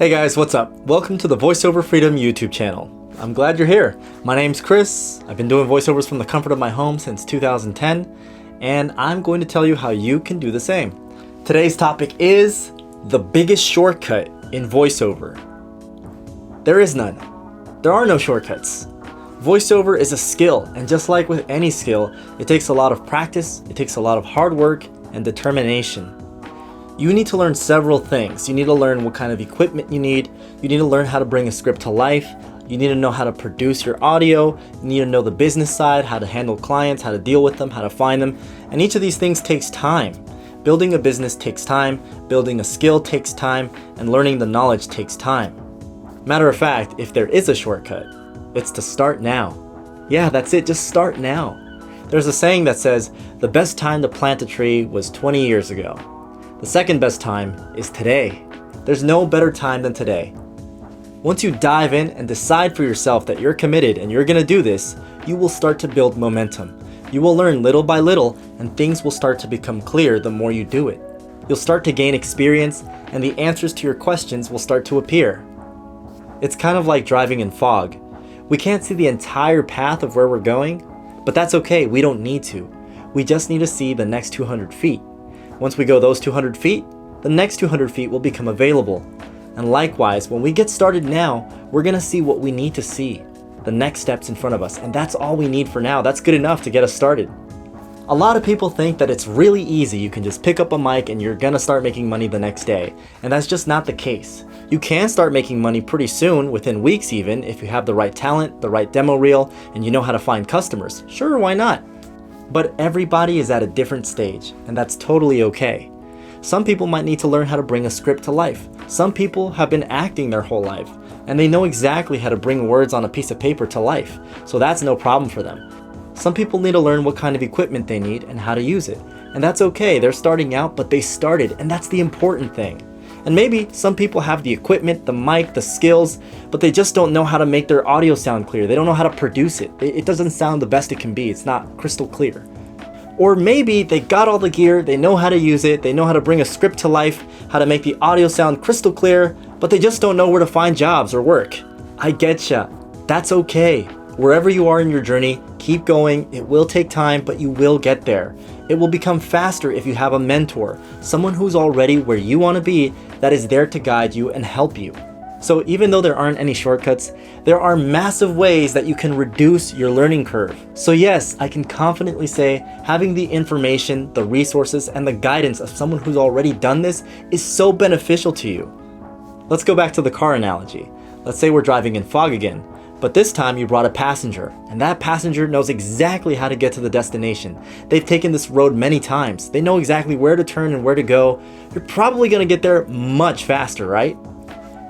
Hey guys, what's up? Welcome to the VoiceOver Freedom YouTube channel. I'm glad you're here. My name's Chris. I've been doing voiceovers from the comfort of my home since 2010, and I'm going to tell you how you can do the same. Today's topic is the biggest shortcut in voiceover. There is none. There are no shortcuts. Voiceover is a skill, and just like with any skill, it takes a lot of practice, it takes a lot of hard work and determination. You need to learn several things. You need to learn what kind of equipment you need to learn how to bring a script to life, you need to know how to produce your audio, you need to know the business side, how to handle clients, how to deal with them, how to find them, and each of these things takes time. Building a business takes time, building a skill takes time, and learning the knowledge takes time. Matter of fact, if there is a shortcut, it's to start now. Yeah, that's it, just start now. There's a saying that says, the best time to plant a tree was 20 years ago. The second best time is today. There's no better time than today. Once you dive in and decide for yourself that you're committed and you're gonna do this, you will start to build momentum. You will learn little by little, and things will start to become clear the more you do it. You'll start to gain experience, and the answers to your questions will start to appear. It's kind of like driving in fog. We can't see the entire path of where we're going, but that's okay, we don't need to. We just need to see the next 200 feet. Once we go those 200 feet, the next 200 feet will become available. And likewise, when we get started now, we're gonna see what we need to see, the next steps in front of us, and that's all we need for now. That's good enough to get us started. A lot of people think that it's really easy. You can just pick up a mic and you're gonna start making money the next day, and that's just not the case. You can start making money pretty soon, within weeks even, if you have the right talent, the right demo reel, and you know how to find customers. Sure, why not? But everybody is at a different stage, and that's totally okay. Some people might need to learn how to bring a script to life. Some people have been acting their whole life, and they know exactly how to bring words on a piece of paper to life, so that's no problem for them. Some people need to learn what kind of equipment they need and how to use it, and that's okay. They're starting out, but they started, and that's the important thing. And maybe some people have the equipment, the mic, the skills, but they just don't know how to make their audio sound clear. They don't know how to produce it. It doesn't sound the best it can be. It's not crystal clear. Or maybe they got all the gear, they know how to use it, they know how to bring a script to life, how to make the audio sound crystal clear, but they just don't know where to find jobs or work. I getcha. That's okay. Wherever you are in your journey, keep going. It will take time, but you will get there. It will become faster if you have a mentor, someone who's already where you want to be, that is there to guide you and help you. So even though there aren't any shortcuts, there are massive ways that you can reduce your learning curve. So yes, I can confidently say having the information, the resources, and the guidance of someone who's already done this is so beneficial to you. Let's go back to the car analogy. Let's say we're driving in fog again. But this time you brought a passenger, and that passenger knows exactly how to get to the destination. They've taken this road many times. They know exactly where to turn and where to go. You're probably gonna get there much faster, right?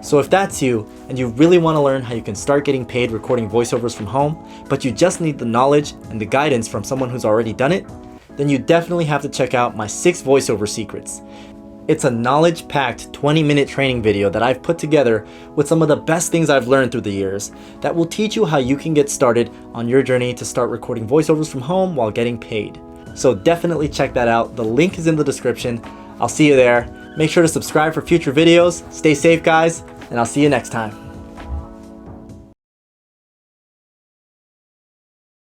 So if that's you, and you really wanna learn how you can start getting paid recording voiceovers from home, but you just need the knowledge and the guidance from someone who's already done it, then you definitely have to check out my 6 voiceover secrets. It's a knowledge-packed 20-minute training video that I've put together with some of the best things I've learned through the years that will teach you how you can get started on your journey to start recording voiceovers from home while getting paid. So definitely check that out. The link is in the description. I'll see you there. Make sure to subscribe for future videos. Stay safe, guys, and I'll see you next time.